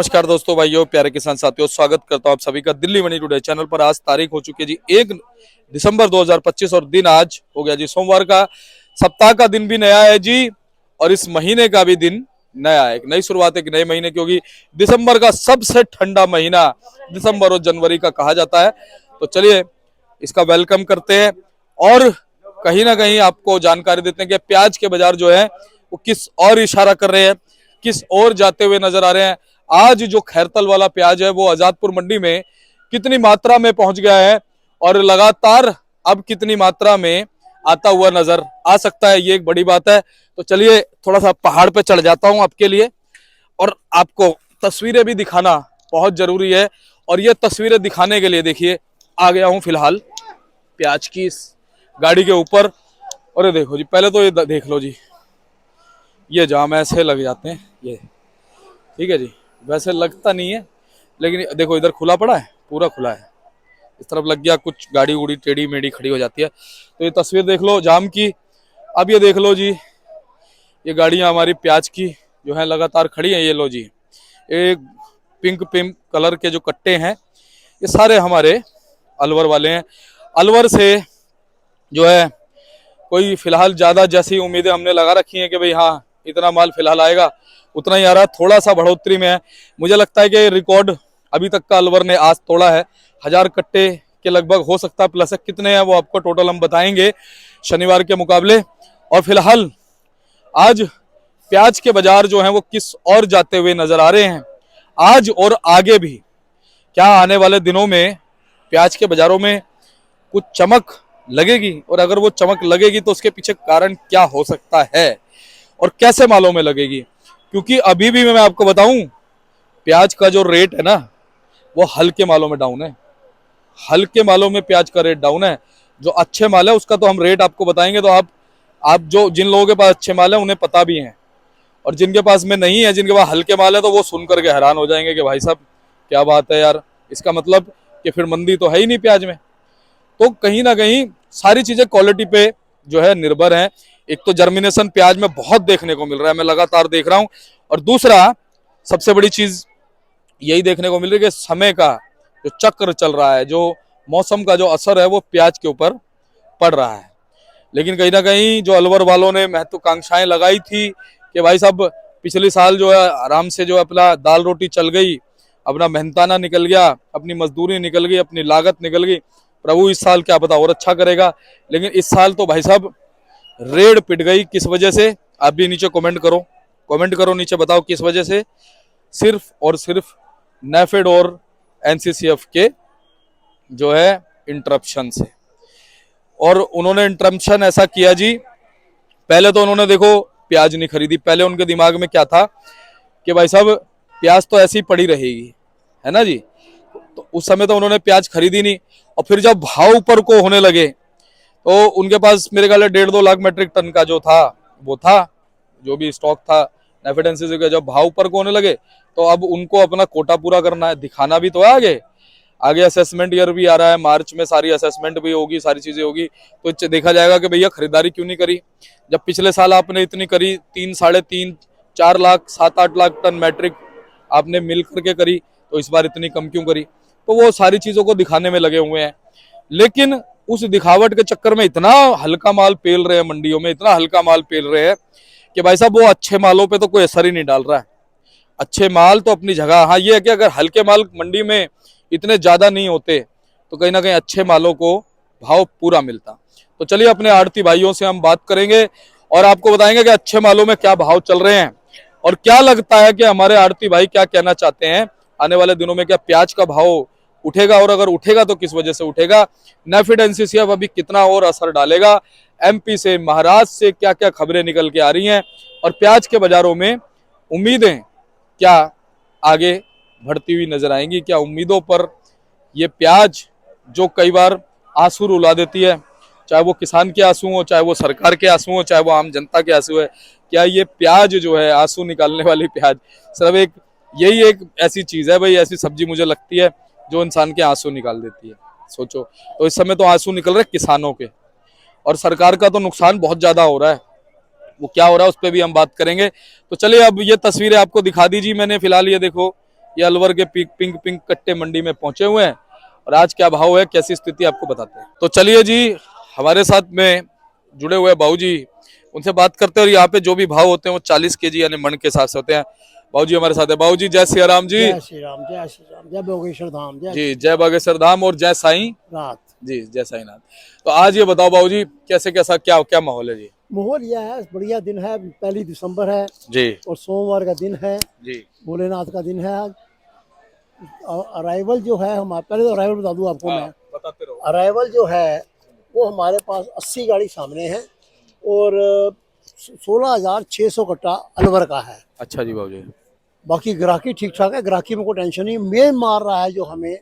नमस्कार दोस्तों, भाइयों, प्यारे किसान साथियों, स्वागत करता हूं आप सभी का दिल्ली मनी टुडे चैनल पर। आज तारीख हो चुकी है जी 1 दिसंबर 2025 और दिन आज हो गया जी सोमवार का। सप्ताह का दिन भी नया है जी और इस महीने का भी दिन नया है। एक नई शुरुआत, एक नए महीने, क्योंकि दिसंबर का सबसे ठंडा महीना दिसंबर और जनवरी का कहा जाता है। तो चलिए इसका वेलकम करते हैं और कहीं ना कहीं आपको जानकारी देते हैं कि प्याज के बाजार जो है वो किस और इशारा कर रहे हैं, किस और जाते हुए नजर आ रहे हैं। आज जो खैरतल वाला प्याज है वो आजादपुर मंडी में कितनी मात्रा में पहुंच गया है और लगातार अब कितनी मात्रा में आता हुआ नजर आ सकता है, ये एक बड़ी बात है। तो चलिए थोड़ा सा पहाड़ पे चढ़ जाता हूं आपके लिए और आपको तस्वीरें भी दिखाना बहुत जरूरी है। और ये तस्वीरें दिखाने के लिए देखिए आ गया हूं फिलहाल प्याज की इस गाड़ी के ऊपर। और ये देखो जी, पहले तो ये देख लो जी, ये जाम ऐसे लग जाते हैं, ये ठीक है जी। वैसे लगता नहीं है लेकिन देखो इधर खुला पड़ा है, पूरा खुला है। इस तरफ लग गया, कुछ गाड़ी उड़ी टेढ़ी मेढ़ी खड़ी हो जाती है। तो ये तस्वीर देख लो जाम की। अब ये देख लो जी, ये गाड़ियां हमारी प्याज की जो है लगातार खड़ी हैं। ये लो जी, एक पिंक पिंक कलर के जो कट्टे हैं ये सारे हमारे अलवर वाले हैं। अलवर से जो है कोई फिलहाल ज्यादा जैसी उम्मीदें हमने लगा रखी हैं कि भाई हाँ इतना माल फिलहाल आएगा, उतना ही आ रहा है। थोड़ा सा बढ़ोतरी में है। मुझे लगता है कि रिकॉर्ड अभी तक का अलवर ने आज तोड़ा है। 1000 कट्टे के लगभग हो सकता है, प्लस कितने हैं वो आपको टोटल हम बताएंगे शनिवार के मुकाबले। और फिलहाल आज प्याज के बाजार जो हैं वो किस और जाते हुए नजर आ रहे हैं आज और आगे भी। क्या आने वाले दिनों में प्याज के बाजारों में कुछ चमक लगेगी, और अगर वो चमक लगेगी तो उसके पीछे कारण क्या हो सकता है और कैसे मालों में लगेगी? क्योंकि अभी भी मैं आपको बताऊं, प्याज का जो रेट है ना वो हल्के मालों में डाउन है। हल्के मालों में प्याज का रेट डाउन है। जो अच्छे माल है उसका तो हम रेट आपको बताएंगे। तो आप जो जिन लोगों के पास अच्छे माल है उन्हें पता भी है, और जिनके पास में नहीं है, जिनके पास हल्के माल है, तो वो सुन करके हैरान हो जाएंगे कि भाई साहब क्या बात है यार, इसका मतलब कि फिर मंदी तो है ही नहीं प्याज में। तो कहीं ना कहीं सारी चीजें क्वालिटी पे जो है निर्भर है। एक तो जर्मिनेशन प्याज में बहुत देखने को मिल रहा है, मैं लगातार देख रहा हूं। और दूसरा सबसे बड़ी चीज यही देखने को मिल रही है कि समय का जो चक्र चल रहा है, जो मौसम का जो असर है वो प्याज के ऊपर पड़ रहा है। लेकिन कहीं ना कहीं जो अलवर वालों ने महत्वाकांक्षाएं लगाई थी कि भाई साहब पिछले साल जो है आराम से जो है अपना दाल रोटी चल गई, अपना मेहनताना निकल गया, अपनी मजदूरी निकल गई, अपनी लागत निकल गई, प्रभु इस साल क्या पता और अच्छा करेगा। लेकिन इस साल तो भाई साहब रेड पिट गई। किस वजह से? आप भी नीचे कमेंट करो नीचे, बताओ किस वजह से। सिर्फ और सिर्फ नेफेड और एनसीसीएफ के जो है इंटरप्शन से। और उन्होंने इंटरप्शन ऐसा किया जी, पहले तो उन्होंने देखो प्याज नहीं खरीदी। पहले उनके दिमाग में क्या था कि भाई साहब प्याज तो ऐसी पड़ी रहेगी, है ना जी। तो उस समय तो उन्होंने प्याज खरीदी नहीं। और फिर जब भाव ऊपर को होने लगे तो उनके पास मेरे ख्याल 1.5-2 लाख मेट्रिक टन का जो था वो था, जो भी स्टॉक था नेफेड एनसीसी का। जब भाव ऊपर को होने लगे तो अब उनको अपना कोटा पूरा करना है, दिखाना भी तो है आगे। आगे असेसमेंट ईयर भी आ रहा है, मार्च में सारी असेसमेंट भी होगी, सारी चीजें होगी। तो देखा जाएगा कि भैया खरीदारी क्यों नहीं करी। जब पिछले साल आपने इतनी करी, 3, 3.5, 4 लाख, 7-8 लाख टन मैट्रिक आपने मिल करके करी, तो इस बार इतनी कम क्यों करी? तो वो सारी चीजों को दिखाने में लगे हुए हैं। लेकिन उस दिखावट के चक्कर में इतना हल्का माल पेल रहे हैं मंडियों में, इतना हल्का माल पेल रहे हैं कि भाई साहब वो अच्छे मालों पे तो कोई असर ही नहीं डाल रहा है। अच्छे माल तो अपनी जगह, हाँ ये है कि अगर हल्के माल मंडी में इतने ज्यादा नहीं होते तो कहीं ना कहीं अच्छे मालों को भाव पूरा मिलता। तो चलिए अपने आड़ती भाइयों से हम बात करेंगे और आपको बताएंगे कि अच्छे मालों में क्या भाव चल रहे हैं और क्या लगता है कि हमारे आड़ती भाई क्या कहना चाहते हैं आने वाले दिनों में। क्या प्याज का भाव उठेगा, और अगर उठेगा तो किस वजह से उठेगा? नेफेड एनसीसीएफ अभी कितना और असर डालेगा? एमपी से, महाराष्ट्र से क्या क्या खबरें निकल के आ रही हैं, और प्याज के बाजारों में उम्मीदें क्या आगे बढ़ती हुई नजर आएंगी? क्या उम्मीदों पर ये प्याज जो कई बार आंसू रुला देती है, चाहे वो किसान के आंसू हो, चाहे वो सरकार के आंसू हो, चाहे वो आम जनता के आंसू है, क्या ये प्याज जो है आंसू निकालने वाली प्याज सिर्फ एक यही एक ऐसी चीज है भाई, ऐसी सब्जी मुझे लगती है जो इंसान के आंसू निकाल देती है? सोचो। तो इस समय तो आंसू निकल रहे किसानों के, और सरकार का तो नुकसान बहुत ज्यादा हो रहा है। वो क्या हो रहा है उस पर भी हम बात करेंगे। तो चलिए अब ये तस्वीरें आपको दिखा दीजिए मैंने फिलहाल। ये देखो, ये अलवर के पिंक पिंक कट्टे मंडी में पहुंचे हुए हैं और आज क्या भाव है, कैसी स्थिति आपको बताते हैं। तो चलिए जी, हमारे साथ में जुड़े हुए बाबूजी, उनसे बात करते हैं। और यहाँ पे जो भी भाव होते हैं वो 40 केजी यानी मन के हिसाब से होते हैं। बाबूजी हमारे साथ है। बाबूजी जय सिया राम जी। जय श्री राम, जय श्री राम, जय बागेश्वर धाम, जी, जय बागेश्वर धाम और जय साईं रात। जी, जय साईनाथ। तो आज ये बताओ बाबूजी, कैसे कैसा क्या क्या माहौल है जी? माहौल यह है, बढ़िया दिन है, 1 दिसंबर है जी और सोमवार का दिन है, जी भोलेनाथ का दिन है आज। अराइवल जो है, हम पहले तो अराइवल बता दूं आपको मैं। बताते रहो। अराइवल जो है वो हमारे पास 80 गाड़ी सामने है और 16,600 कट्टा अलवर का है। अच्छा जी बाबूजी। बाकी ग्राहकी ठीक ठाक है, ग्राहकी में कोई टेंशन नहीं। मेन मार रहा है जो हमें,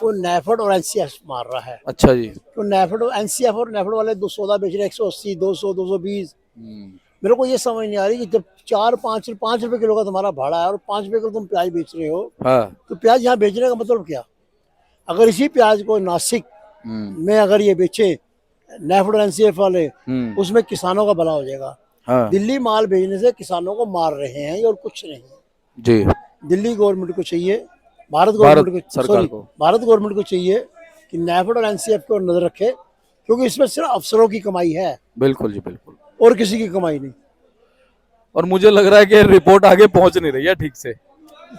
वो नेफेड और एनसीएफ मार रहा है। अच्छा जी। तो नेफेड और एनसीएफ और नेफेड वाले 200 बेच रहे हैं 180, 200, 220। मेरे को ये समझ नहीं आ रही कि जब 4-5 रुपए किलो का तुम्हारा भाड़ा है और 5 रुपए किलो तुम प्याज बेच रहे हो, हाँ। तो प्याज यहाँ बेचने का मतलब क्या? अगर इसी प्याज को नासिक में अगर ये बेचे नेफेड और एनसीएफ वाले, उसमें किसानों का भला हो जाएगा। हाँ। दिल्ली माल भेजने से किसानों को मार रहे हैं और कुछ नहीं। जी। दिल्ली गवर्नमेंट को चाहिए, भारत गवर्नमेंट को, सरकार को, भारत गवर्नमेंट को चाहिए कि नेफेड और एनसीएफ को नजर रखे, क्योंकि इसमें सिर्फ अफसरों की कमाई है। बिल्कुल जी बिल्कुल, और किसी की कमाई नहीं। और मुझे लग रहा है कि रिपोर्ट आगे पहुंच नहीं रही है ठीक से,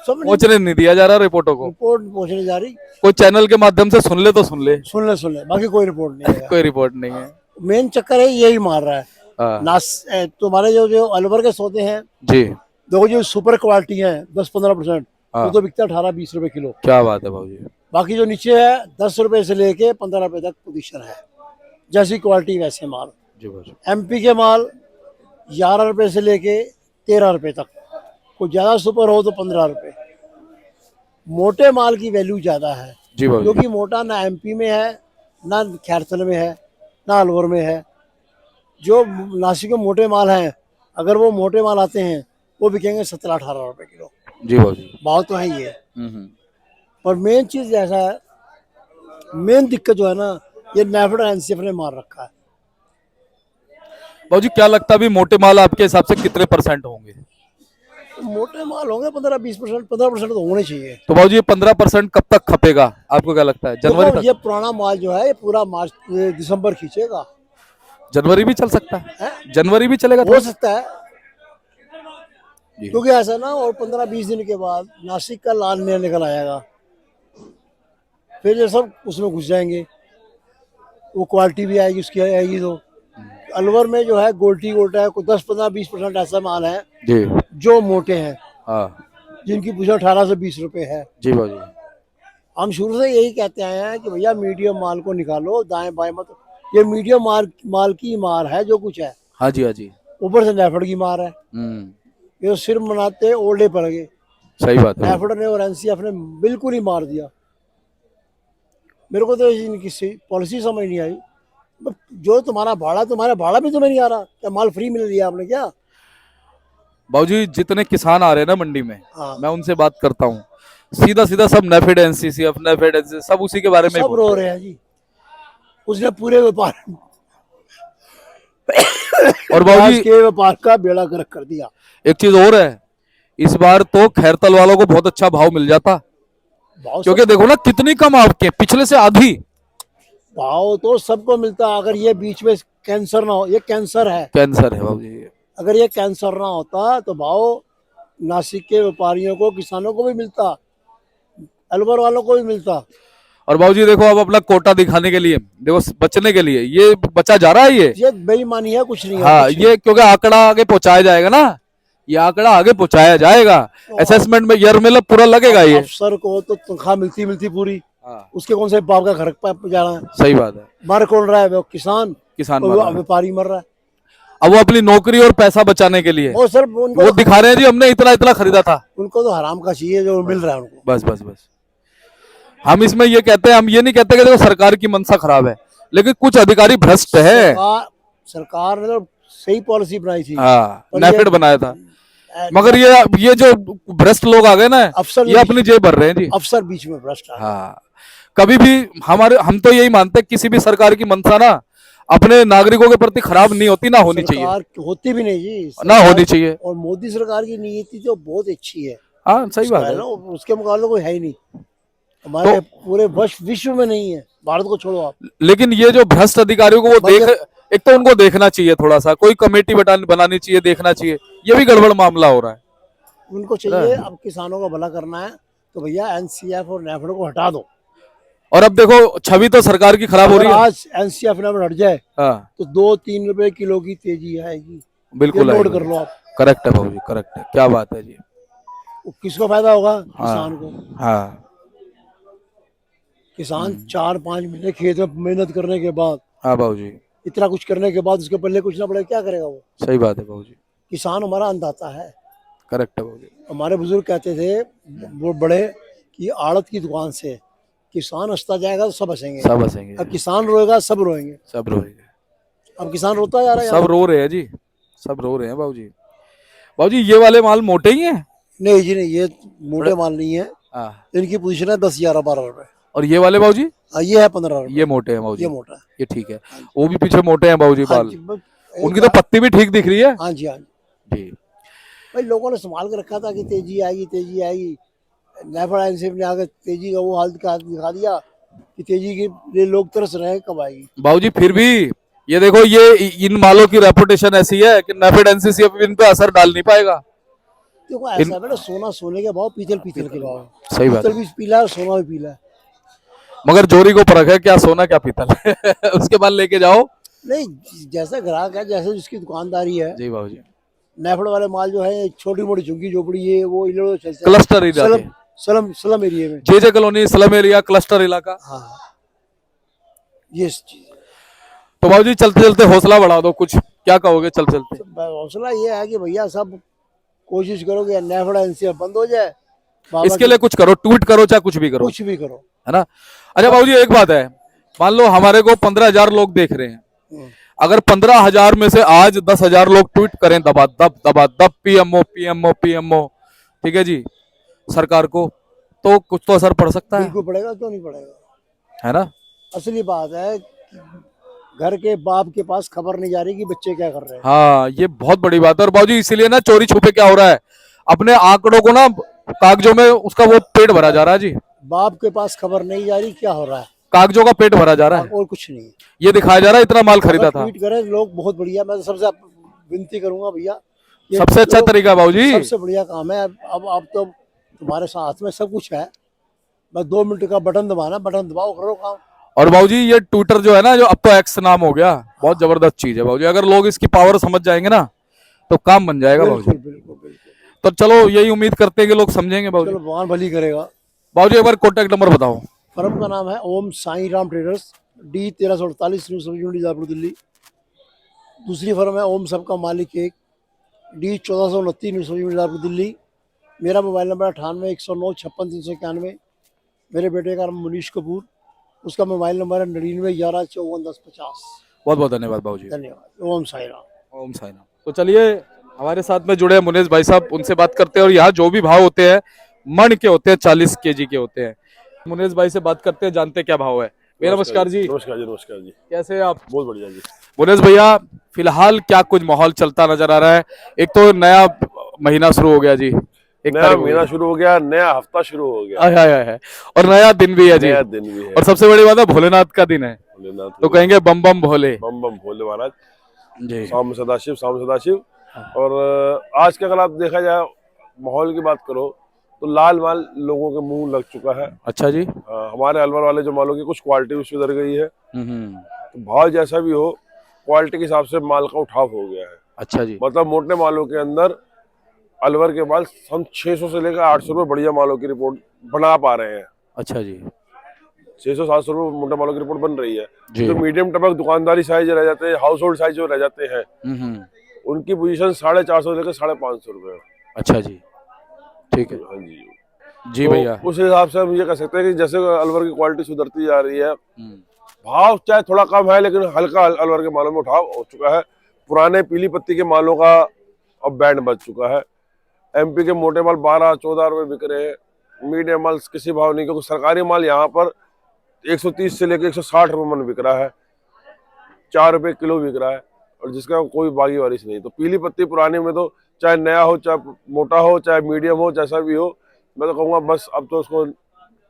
पहुंचने नहीं दिया जा रहा रिपोर्टों को। रिपोर्ट पहुंचने जा रही, कोई चैनल के माध्यम से सुन ले तो सुन ले, सुन ले, बाकी कोई रिपोर्ट नहीं है। कोई रिपोर्ट नहीं है। मेन चक्कर है यही मार रहा है। हाँ। तुम्हारे जो अलवर के सौदे हैं जी, देखो, जो सुपर क्वालिटी है 10-15%, हाँ। वो तो बिकता 18-20 रुपए किलो। क्या बात है बाबूजी। बाकी जो नीचे है 10 रुपए से लेके 15 रुपए तक पोजीशन है, जैसी क्वालिटी वैसे माल। जी बाबूजी। एमपी के माल 11 रुपए से लेके 13 रुपए तक, कोई ज्यादा सुपर हो तो 15 रुपए। मोटे माल की वैल्यू ज्यादा है जी बाबूजी। क्योंकि मोटा ना एमपी में है, ना खैरथल में है, ना अलवर में है। जो नासिक में मोटे माल हैं, अगर वो मोटे माल आते हैं वो बिकेंगे 17-18 रुपए किलो। जी बाबूजी। भाव तो है ये। और मेन चीज ऐसा है, मेन दिक्कत जो है ना, ये नेफेड और एनसीएफ ने मार रखा है। बाबूजी क्या लगता है अभी मोटे माल आपके हिसाब से कितने % होंगे? मोटे माल होंगे 15-20%, 15% तो होने चाहिए। तो बाबूजी ये 15% कब तक खपेगा, आपको क्या लगता है? जनवरी तक? ये पुराना माल जो है ये पूरा मार्च दिसंबर खींचेगा। जनवरी भी चल सकता है, जनवरी भी चलेगा, हो सकता है, क्योंकि ऐसा ना, और 15-20 दिन के बाद नासिक का लाल नया निकल आएगा, फिर ये सब उसमें घुस जाएंगे, वो क्वालिटी भी आएगी उसकी, आएगी। तो अलवर में जो है गोल्टी गोल्टा है, 10-15-20% ऐसा माल है जी जो मोटे हैं, जिनकी पूछा 18 से 20 रुपए है। जी भाई, हम शुरू से यही कहते आए हैं कि भैया मीडियम माल को निकालो, दाएं बाएं मत। ये मीडियम माल की मार है जो कुछ है। हाँ जी, हाँ जी। ऊपर से नेफेड की मार है। ये सिर मनाते ओल्डे पड़ गए। सही बात है। नेफेड ने और एनसीएफ ने बिल्कुल ही मार दिया। मेरे को तो इनकी पॉलिसी समझ नहीं आई। जो तुम्हारा भाड़ा भी तुम्हें नहीं आ रहा, क्या माल फ्री मिल रही है आपने क्या? बाबूजी जितने किसान आ रहे हैं ना मंडी में, मैं उनसे बात करता हूँ, सीधा सब नेफेड एनसीसीएफ, नेफेड एनसीसी, सब उसी के बारे में सब रो रहे हैं जी। उसने पूरे व्यापार और बाबूजी के व्यापार का बेड़ा गर्क कर दिया। एक चीज और है, इस बार तो खैरतल वालों को बहुत अच्छा भाव मिल जाता, क्योंकि देखो ना कितनी कम आपके पिछले से आधी भाव तो सबको मिलता। अगर ये बीच में कैंसर ना हो, ये कैंसर है बाबूजी। अगर ये कैंसर ना होता तो भाव नासिक के व्यापारियों को, किसानों को भी मिलता, अलवर वालों को भी मिलता। और बाबूजी देखो, अब अपना कोटा दिखाने के लिए, देखो बचने के लिए ये बचा जा रहा है, ये बेईमानी है, कुछ नहीं है। हाँ, ये क्योंकि आंकड़ा आगे पहुंचाया जाएगा ना, ये आंकड़ा आगे पहुंचाया जाएगा, असेसमेंट में ईयर में पूरा लगेगा। ये अफसर को तो तनख्वाह मिलती पूरी, उसके कौन से बाप का घर जा रहा है। सही बात है। मर कौन रहा है? वो किसान व्यापारी मर रहा है। अब वो अपनी नौकरी और पैसा बचाने के लिए सर वो दिखा रहे हैं जी, हमने इतना खरीदा था। उनको तो हराम का चाहिए जो मिल रहा है उनको। बस हम इसमें ये कहते हैं, हम ये नहीं कहते कि देखो सरकार की मंशा खराब है, लेकिन कुछ अधिकारी भ्रष्ट है। सरकार ने तो सही पॉलिसी बनाई थी, नेफेड बनाया था, मगर ये जो भ्रष्ट लोग आ गए ना, अफसर ये अपनी जेब भर रहे हैं जी। अफसर बीच में भ्रष्ट है। हाँ, कभी भी हम तो यही मानते हैं, किसी भी सरकार की मंशा ना अपने नागरिकों के प्रति खराब नहीं होती, ना होनी चाहिए, होती भी नहीं जी, ना होनी चाहिए। और मोदी सरकार की नीति तो बहुत अच्छी है। हाँ सही बात है। उसके मुकाबले कोई है ही नहीं हमारे पूरे विश्व में नहीं है, भारत को छोड़ो आप। लेकिन ये जो भ्रष्ट अधिकारियों को वो एक तो उनको देखना चाहिए, थोड़ा सा कोई कमेटी बनानी चाहिए, देखना चाहिए, ये भी गड़बड़ मामला हो रहा है। उनको चाहिए अब किसानों का भला करना है तो भैया एनसीएफ और नेफेड को हटा दो। और अब देखो छवि तो सरकार की खराब हो रही है। आज एनसीएफ नेफेड हट जाए हाँ तो 2-3 रुपए किलो की तेजी आएगी। बिल्कुल नोट कर लो आप। करेक्ट है भाजी, करेक्ट है, क्या बात है जी। किसको फायदा होगा? किसान को। हाँ किसान 4-5 महीने खेत में मेहनत करने के बाद, हाँ बाबूजी, इतना कुछ करने के बाद उसके पल्ले कुछ ना पड़े, क्या करेगा वो? सही बात है बाबूजी, किसान हमारा अन्नदाता है। करेक्ट है बाबूजी। हमारे बुजुर्ग कहते थे वो बड़े कि आड़त की दुकान से किसान हंसता जाएगा तो सब हंसेंगे, सब हंसेंगे, अब किसान रोएगा सब रोएंगे। सब रोएंगे। अब किसान रोता जा रहा है, सब रो रहे हैं जी, सब रो रहे हैं बाबूजी। बाबूजी ये वाले माल मोटे ही हैं? नहीं जी नहीं, ये मोटे माल नहीं है। हाँ। इनकी पोजीशन है 10, 11, 12 रुपए। और ये वाले बाबूजी? ये है 15 रुपए। ये मोटे हैं बाबूजी, ये मोटा है, ये ठीक है। वो भी पीछे मोटे हैं बाबूजी हाँ बाल। जी, उनकी तो पत्ती भी ठीक दिख रही है। हाँ जी, हाँ जी। जी भाई लोगों ने संभाल के रखा था कि तेजी आएगी, तेजी आएगी। नेफेड एनसीएफ ने आकर तेजी का वो हाल दिखा दिया कि तेजी के लिए लोग तरस रहे हैं, कब आएगी। बाबूजी फिर भी ये देखो, ये इन मालों की रेपुटेशन ऐसी है कि नेफेड एनसीसीएफ इन पे असर डाल नहीं पाएगा। देखो ऐसा है ना, सोना सोने के भाव, पीतल पीतल के भाव। सही बात पीतल भी पीला है और सोना भी पीला है। मगर जोरी को परख है, क्या सोना क्या पीतल उसके बाद लेके जाओ। नहीं, जैसा ग्राहक है, जैसे जिसकी दुकानदारी है। जी बाबूजी। नेफेड वाले माल जो है छोटी मोटी झुग्गी झोपड़ी है, वो इधर चलते क्लस्टर एरिया, स्लम एरिया में, जे कॉलोनी, स्लम एरिया, क्लस्टर इलाका। हाँ ये चीज। तो बाबूजी चलते चलते हौसला बढ़ा दो, कुछ क्या कहोगे चलते चलते? हौसला ये है कि भैया सब कोशिश करो कि नेफेड एनसीएफ बंद हो जाए। इसके लिए कुछ करो, ट्वीट करो, चाहे कुछ भी करो, कुछ भी करो, है ना। अच्छा बाबूजी एक बात है, मान लो हमारे को 15,000 लोग देख रहे हैं, अगर 15,000 में से आज 10,000 लोग ट्वीट करें दबा पीएमओ पीएमओ पीएमओ, ठीक है जी, सरकार को, तो कुछ तो असर पड़ सकता है। बिल्कुल पड़ेगा, क्यों नहीं पड़ेगा, है ना। असली बात है कि घर के बाप के पास खबर नहीं जा रही कि बच्चे क्या कर रहे हैं। हाँ ये बहुत बड़ी बात है। और बाबूजी इसीलिए ना चोरी छुपे क्या हो रहा है, अपने आंकड़ों को ना कागजों में उसका वो पेट भरा जा रहा है जी। बाप के पास खबर नहीं जा रही क्या हो रहा है, कागजों का पेट भरा जा रहा है, और कुछ नहीं। ये दिखाया जा रहा है इतना माल खरीदा था। ट्वीट करें लोग, बहुत बढ़िया। मैं तो सबसे विनती करूंगा भैया, सबसे अच्छा तरीका बाबूजी, सबसे बढ़िया काम है। अब तो तुम्हारे साथ में सब कुछ है, बस 2 मिनट का बटन दबाना, बटन दबाओ, करो काम। और बाबूजी ये ट्विटर जो है ना, जो अब तो एक्स नाम हो गया, बहुत जबरदस्त चीज है बाबूजी। अगर लोग इसकी पावर समझ जाएंगे ना तो काम बन जाएगा बाबूजी। बिल्कुल बिल्कुल। तो चलो यही उम्मीद करते हैं कि लोग समझेंगे बाबूजी। चलो भगवान भली करेगा। बाबूजी एक बार कॉन्टेक्ट नंबर बताओ। फर्म का नाम है Om Sai Ram traders, D 1348 new Sabzi Mandi जापुर Delhi. दूसरी फर्म है ओम सबका मालिक एक, D 1429 न्यू सब्जी मंडी जापुर दिल्ली। मेरा मोबाइल नंबर 98 109 56 391। मेरे बेटे का नाम मनीष कपूर, उसका मोबाइल नंबर है 99 11 54 10 50। बहुत बहुत धन्यवाद बाबूजी। धन्यवाद। ओम साई राम। ओम साई राम। तो चलिए हमारे साथ में जुड़े मुनेश भाई साहब, उनसे बात करते हैं। और यहाँ जो भी भाव होते हैं मन के होते हैं, 40 kg के होते हैं। मुनेश भाई से बात करते हैं, जानते क्या भाव है। भैया नमस्कार जी। नमस्कार जी, नमस्कार जी। कैसे हैं आप? बहुत बढ़िया जी। मुनेश भैया फिलहाल क्या कुछ माहौल चलता नजर आ रहा है? एक तो नया महीना शुरू हो गया जी, एक नया तारीख हो महीना गई। शुरू हो गया, नया हफ्ता शुरू हो गया, आय, आय, आय, आय। और नया दिन भी है जी, नया दिन भी है। और सबसे बड़ी बात है भोलेनाथ का दिन है, भोलेनाथ तो कहेंगे बम बम भोले। बम बम भोले महाराज, जी शाम सदाशिव, शाम सदाशिव। और आज का अगर आप देखा जाए माहौल की बात करो तो लाल माल लोगों के मुंह लग चुका है। अच्छा जी। हमारे अलवर वाले जो मालों की कुछ क्वालिटी उसमें उधर गई है, हम्म। तो भाव जैसा भी हो क्वालिटी के हिसाब से माल का उठाव हो गया है। अच्छा जी। मतलब मोटे मालों के अंदर अलवर के माल हम 600 से लेकर 800 रुपये बढ़िया मालों की रिपोर्ट बना पा रहे हैं। अच्छा जी। 600-700 रुपये मोटे मालों की रिपोर्ट बन रही है। जी। जो मीडियम टबक दुकानदारी साइज रह जाते हैं, हाउस होल्ड साइज जो रह जाते हैं, उनकी पोजीशन 450 से लेकर 550 रुपये। अच्छा जी, ठीक है। हाँ जी जी तो भैया। उस हिसाब से हम ये कह सकते हैं कि जैसे अलवर की क्वालिटी सुधरती जा रही है, भाव चाहे थोड़ा कम है लेकिन हल्का अलवर के मालों में उठाव हो चुका है। पुराने पीली पत्ती के मालों का अब बैंड बच चुका है। एमपी के मोटे माल 12-14 रुपये बिक रहे हैं, मीडियम माल किसी भाव नहीं, क्योंकि सरकारी माल यहाँ पर 130 से लेकर 160 रुपये मन बिक रहा है, 4 रुपये किलो बिक रहा है, और जिसका कोई बागी वारिश नहीं। तो पीली पत्ती पुराने में तो चाहे नया हो, चाहे मोटा हो, चाहे मीडियम हो, जैसा भी हो, मैं तो कहूँगा बस अब तो उसको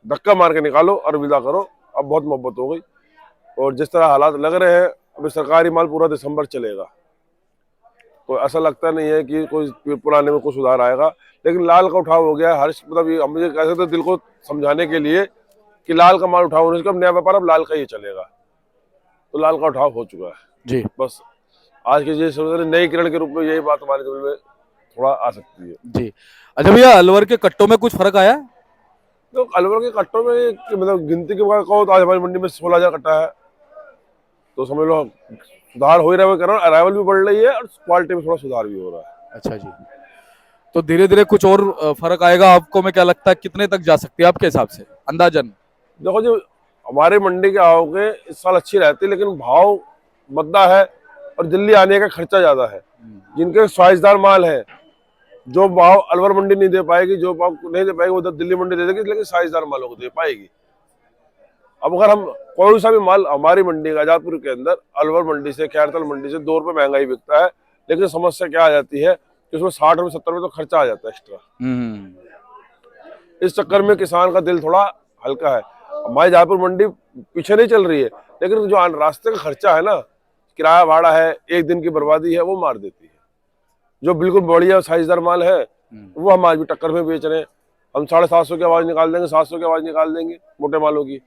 धक्का मार के निकालो और विदा करो। अब बहुत मोहब्बत हो गई, और जिस तरह हालात लग रहे हैं अभी सरकारी माल पूरा दिसंबर चलेगा, तो ऐसा लगता नहीं है कि कोई पुराने में कुछ सुधार आएगा। लेकिन लाल का उठाव हो गया, हर मतलब हम मुझे कह सकते दिल को समझाने के लिए कि लाल का माल उठाव होने से अब नया व्यापार अब लाल का ही चलेगा, तो लाल का उठाव हो चुका है जी बस। आज के जो नई किरण के रूप में यही बात हमारे दिल में थोड़ा आ सकती है। जी। अच्छा भैया, अलवर के कट्टों में कुछ फर्क आया? तो अलवर के कट्टों में मतलब गिनती के बाद कहो तो आज हमारी मंडी में 16,000 कट्टा है, तो समझ लो सुधार हो ही रहा है, कर रहा हूँ, अराइवल भी बढ़ रही है और क्वालिटी में थोड़ा सुधार भी हो रहा है। अच्छा जी, तो धीरे धीरे कुछ और फर्क आएगा आपको, में क्या लगता है कितने तक जा सकती है आपके हिसाब से अंदाजन? देखो जी, हमारे मंडी के आवक इस साल अच्छी रहती है, लेकिन भाव मद्दा है और दिल्ली आने का खर्चा ज्यादा है। जिनके साइजदार माल है, जो भाव अलवर मंडी नहीं दे पाएगी, जो भाव नहीं दे पाएगी उधर दिल्ली मंडी दे देगी, लेकिन साइजदार मालों को दे पाएगी। अब अगर हम कोई सा भी माल हमारी मंडी आजादपुर के अंदर अलवर मंडी से, खैरतल मंडी से 2 रुपए महंगाई बिकता है, लेकिन समस्या क्या आ जाती है कि उसमें 60 रुपए 70 रुपए तो खर्चा आ जाता है एक्स्ट्रा। इस चक्कर में किसान का दिल थोड़ा हल्का है। हमारी जयपुर मंडी पीछे नहीं चल रही है, लेकिन जो रास्ते का खर्चा है ना, किराया भाड़ा है, एक दिन की बर्बादी है, वो मार देती है। जो बिल्कुल बढ़िया साइजदार माल है वो हम आज भी टक्कर में बेच रहे हैं। हम 750 की आवाज निकाल देंगे, 700 की आवाज निकाल देंगे मोटे मालों की,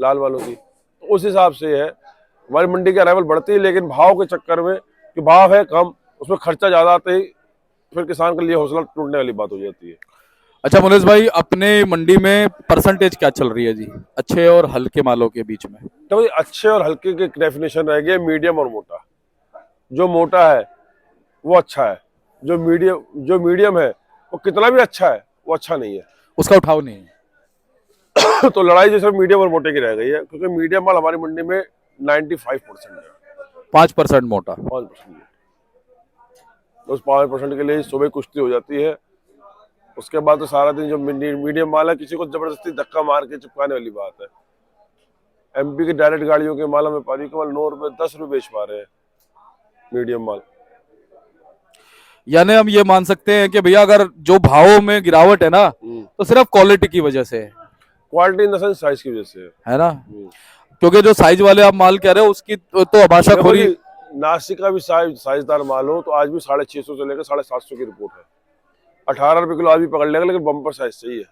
लाल मालों की। तो उस हिसाब से है हमारी मंडी की अराइवल बढ़ती है, लेकिन भाव के चक्कर में कि भाव है कम, उसमें खर्चा ज्यादा आते ही फिर किसान के लिए हौसला टूटने वाली बात हो जाती है। अच्छा मुनीष भाई, अपने मंडी में परसेंटेज क्या चल रही है जी, अच्छे और हल्के मालों के बीच में? तो अच्छे और हल्के की डेफिनेशन रह गई मीडियम और मोटा। जो मोटा है वो अच्छा है, जो मीडियम है वो कितना भी अच्छा है वो अच्छा नहीं है, उसका उठाव नहीं है। तो लड़ाई जो सिर्फ मीडियम और मोटे की रह गई है, क्योंकि मीडियम माल हमारी मंडी में 95% है, 5% मोटा। 5%। उस 5% के लिए सुबह कुश्ती हो जाती है, उसके बाद तो सारा दिन जो मीडियम माल है किसी को जबरदस्ती धक्का मार के चिपकाने वाली बात है। एमपी की डायरेक्ट गाड़ियों के माल में पानी के माल 9 रुपए 10 रुपए बेच पा रहे हैं मीडियम माल। यानी हम ये मान सकते हैं कि भैया अगर जो भावों में गिरावट है ना, तो सिर्फ क्वालिटी की वजह से है। Quality in the sense size की वजह से है ना, क्योंकि जो साइज वाले आप माल कह रहे हो उसकी तो आभाषाखोरी। नासिक का भी साइजदार माल हो तो आज भी 650 से लेकर 750 की रिपोर्ट है। 18 रुपए किलो आज भी पकड़ लेगा, लेकिन बम्पर साइज चाहिए,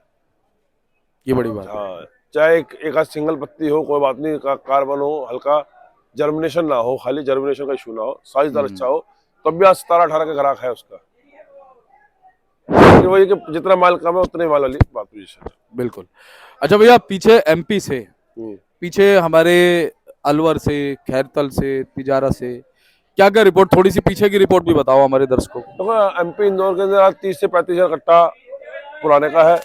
ये बड़ी बात है। हाँ, चाहे एक आध सिंगल पत्ती हो कोई बात नहीं, कार्बन हो, हल्का जर्मिनेशन ना हो, खाली जर्मिनेशन का इशू ना हो, साइजदार अच्छा हो, तब भी आज 17-18 का ग्राहक है उसका। वही कि जितना माल कम है उतने माल वाली बात हुई सर। बिल्कुल। अच्छा भैया, पीछे एमपी से, पीछे हमारे अलवर से, खैरतल से, तिजारा से क्या क्या रिपोर्ट, थोड़ी सी पीछे की रिपोर्ट भी बताओ हमारे दर्शकों को। तो एमपी इंदौर के अंदर आज 30 से 35,000 कट्टा पुराने का है,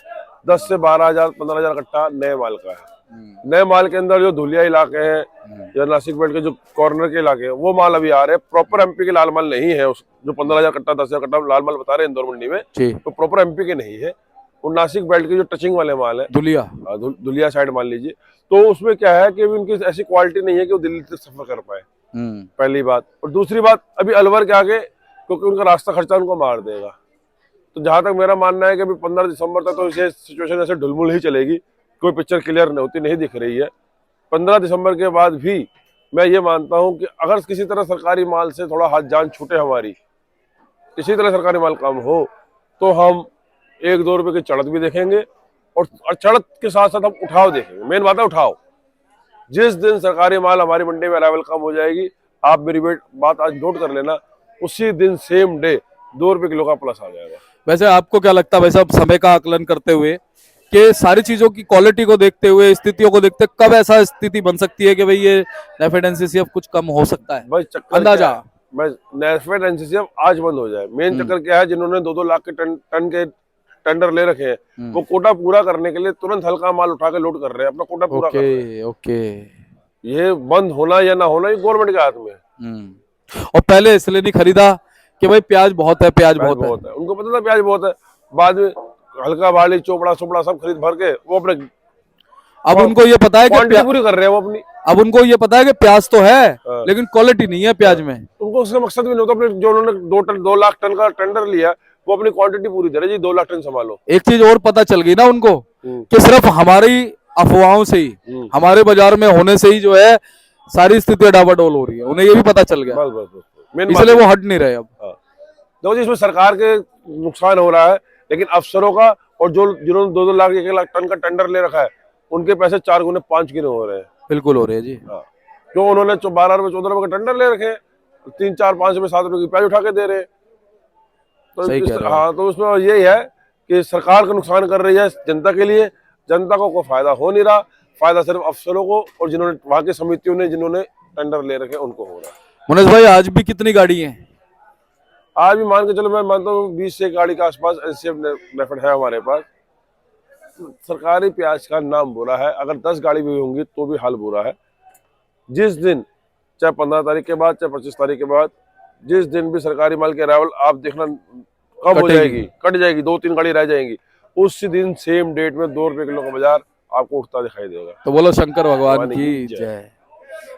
10 से 12,000 15,000 कट्टा नए माल का है। नए माल के अंदर जो धुलिया इलाके हैं या नासिक बेल्ट के जो कॉर्नर के इलाके हैं वो माल अभी आ रहे हैं। प्रॉपर एमपी के लाल माल नहीं है, उस जो 15,000 कट्टा 10,000 कट्टा लाल माल बता रहे हैं इंदौर मंडी में, तो प्रॉपर एमपी के नहीं है। वो नासिक बेल्ट के जो टचिंग वाले माल है, धुलिया साइड मान लीजिए, तो उसमें क्या है कि उनकी ऐसी क्वालिटी नहीं है कि वो दिल्ली तक सफर कर पाए, पहली बात। और दूसरी बात, अभी अलवर के आगे क्योंकि उनका रास्ता खर्चा उनको मार देगा। तो जहां तक मेरा मानना है कि अभी 15 दिसंबर तक तो ये सिचुएशन ऐसे ढुलमुल ही चलेगी, कोई पिक्चर क्लियर होती नहीं दिख रही है। 15 दिसंबर के बाद भी मैं ये मानता हूं कि अगर किसी तरह सरकारी माल से थोड़ा हाथ जान छूटे हमारी, किसी तरह सरकारी माल कम हो, तो हम 1-2 रुपए की चढ़त भी देखेंगे, और चढ़त के साथ साथ हम उठाव देखेंगे। मेन बात है उठाव। जिस दिन सरकारी माल हमारी मंडी में अराइवल कम हो जाएगी, आप मेरी बात आज नोट कर लेना, उसी दिन सेम डे 2 रुपए किलो का प्लस आ जाएगा। वैसे आपको क्या लगता है भाई साहब, समय का आकलन करते हुए कि सारी चीजों की क्वालिटी को देखते हुए, स्थितियों को देखते, कब ऐसा स्थिति बन सकती है कि भाई ये नेफेड एनसीसीएफ कुछ कम हो सकता है? भाई चक्कर अंदाजा नेफेड एनसीसीएफ आज बंद हो जाए। मेन चक्कर क्या है, जिन्होंने 2-2 लाख के टन के टेंडर ले रखे हैं, वो कोटा पूरा करने के लिए तुरंत हल्का माल उठा के लोड कर रहे हैं, अपना कोटा पूरा कर रहे हैं। ये बंद होना या ना होना ये गवर्नमेंट के हाथ में है। और पहले इसलिए नहीं खरीदा कि भाई प्याज बहुत है, प्याज बहुत है। उनको पता था प्याज बहुत है, बाद में हल्का बाली चोपड़ा सब खरीद भर के वो अपने, अब उनको ये पता है कि क्वांटिटी पूरी कर रहे हैं वो अपनी। अब उनको ये पता है कि प्याज तो है हाँ। लेकिन क्वालिटी नहीं है प्याज में। उनको उसका मकसद भी नहीं होता। अपने जो उन्होंने 2 लाख टन का टेंडर लिया, वो अपनी क्वांटिटी पूरी दे रहे जी, 2 लाख टन संभालो। एक चीज और पता चल गई ना उनको कि सिर्फ हमारी अफवाहों से ही, हमारे बाजार में होने से ही जो है सारी स्थितियां डावाडोल हो रही है, उन्हें ये भी पता चल गया, बस बस बस मेन इसलिए वो हट नहीं रहे अब। देखो जी, इसमें सरकार के नुकसान हो रहा है, लेकिन अफसरों का और जो जिन्होंने 2-2 लाख 1 लाख टन का टेंडर ले रखा है, उनके पैसे 4 गुने 5 गुने हो रहे हैं। बिल्कुल हो रहे हैं जी। क्यों? उन्होंने 12 रुपए 14 रुपए का टेंडर ले रखे हैं, 3, 4, 5 रुपए 7 रुपए की प्याज उठा के दे रहे हैं। तो सही कह रहे हो। हाँ, तो उसमें यही है कि सरकार का नुकसान कर रही है जनता के लिए, जनता को कोई फायदा हो नहीं रहा, फायदा सिर्फ अफसरों को और जिन्होंने वहां की समितियों ने जिन्होंने टेंडर ले रखे उनको हो रहा है। मुनीष भाई आज भी कितनी गाड़ी है? आज भी मान के चलो, मैं मानता हूँ 20 से गाड़ी के आसपास एनसीएफ नेफेड है हमारे पास। सरकारी प्याज का नाम बुरा है, अगर 10 गाड़ी भी होंगी तो भी हाल बुरा है। जिस दिन, चाहे 15 तारीख के बाद, चाहे 25 तारीख के बाद, जिस दिन भी सरकारी माल की अरावल आप देखना कब हो जाएगी, कट जाएगी, 2-3 गाड़ी रह जाएंगी, उसी दिन सेम डेट में 2 रुपए किलो का बाजार आपको उठता दिखाई देगा। तो बोलो शंकर भगवान की जय।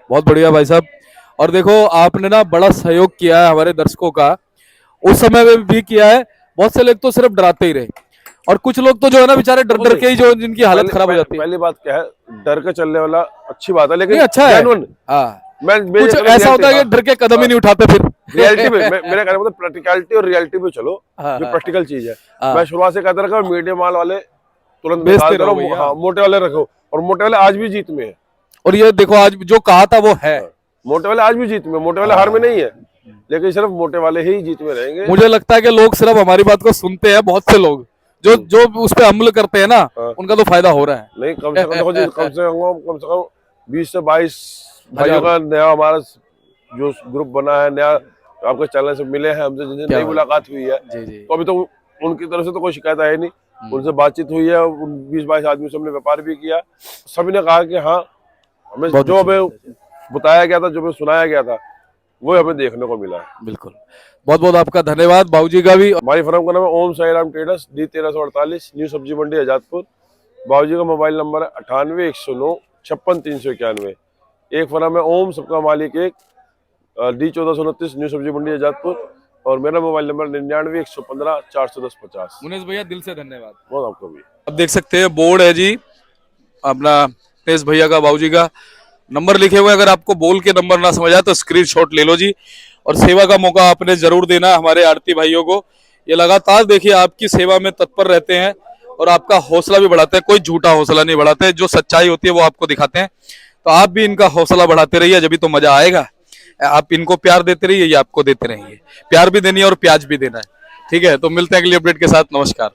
बहुत बढ़िया भाई साहब। और देखो आपने ना बड़ा सहयोग किया है हमारे दर्शकों का, उस समय में भी किया है। बहुत से लोग तो सिर्फ डराते ही रहे, और कुछ लोग तो जो है ना बेचारे डर डर के ही जो जिनकी हालत खराब हो जाती है। पहली बात क्या है, डर के चलने वाला अच्छी बात है, लेकिन अच्छा है। genuine, हाँ, मैं कुछ ऐसा होता है कि डर के कदम ही नहीं उठाते फिर। रियलिटी में मेरा कहना मतलब प्रैक्टिकलिटी और रियलिटी में चलो, जो प्रैक्टिकल चीज है। मैं शुरुआत से कहता रखा मीडियम माल वाले तुरंत निकाल करो, हाँ, मोटे वाले रखो, और मोटे वाले आज भी जीत में है। और ये देखो आज जो कहा था वो है, मोटे वाले आज भी जीत में, मोटे वाले हार में नहीं है, लेकिन सिर्फ मोटे वाले ही जीत में रहेंगे। मुझे लगता है कि लोग सिर्फ हमारी बात को सुनते हैं, बहुत से लोग जो जो उस पर अमल करते हैं ना, उनका तो फायदा हो रहा है। नहीं, कम से कम देखो जी, कम से कम 20 से 22 भाइयों का नया हमारा जो ग्रुप बना है, नया आपके चैनल से मिले हैं हमसे, जिनसे नई मुलाकात हुई है। तो अभी तो उनकी तरफ से तो कोई शिकायत है नहीं, उनसे बातचीत हुई है, 20-22 आदमी से हमने व्यापार भी किया। सभी ने कहा कि हाँ, हमें जो हमें बताया गया था, जो हमें सुनाया गया था, वो हमें देखने को मिला। बिल्कुल, बहुत बहुत आपका धन्यवाद बाबूजी का भी। हमारी फर्म का नाम है Om Sai Ram traders, D 1348, new Sabzi Mandi Azadpur. बाबूजी का मोबाइल नंबर है 98 109 56 391। एक फर्म है ओम सबका मालिक एक, D 1429, न्यू सब्जी मंडी आजादपुर, और मेरा मोबाइल नंबर 99 115 410 50। मुनीष भैया दिल से धन्यवाद। बहुत आपको भी। अब देख सकते हैं बोर्ड है जी अपना तेज भैया का, बाबूजी का नंबर लिखे हुए। अगर आपको बोल के नंबर ना समझ आए तो स्क्रीनशॉट ले लो जी, और सेवा का मौका आपने जरूर देना हमारे आड़ती भाइयों को। ये लगातार देखिए आपकी सेवा में तत्पर रहते हैं और आपका हौसला भी बढ़ाते हैं, कोई झूठा हौसला नहीं बढ़ाते, जो सच्चाई होती है वो आपको दिखाते हैं। तो आप भी इनका हौसला बढ़ाते रहिए, जब भी तो मजा आएगा। आप इनको प्यार देते रहिए, ये आपको देते रहेंगे। प्यार भी देनी है और प्याज भी देना है। ठीक है, तो मिलते हैं अगली अपडेट के साथ। नमस्कार।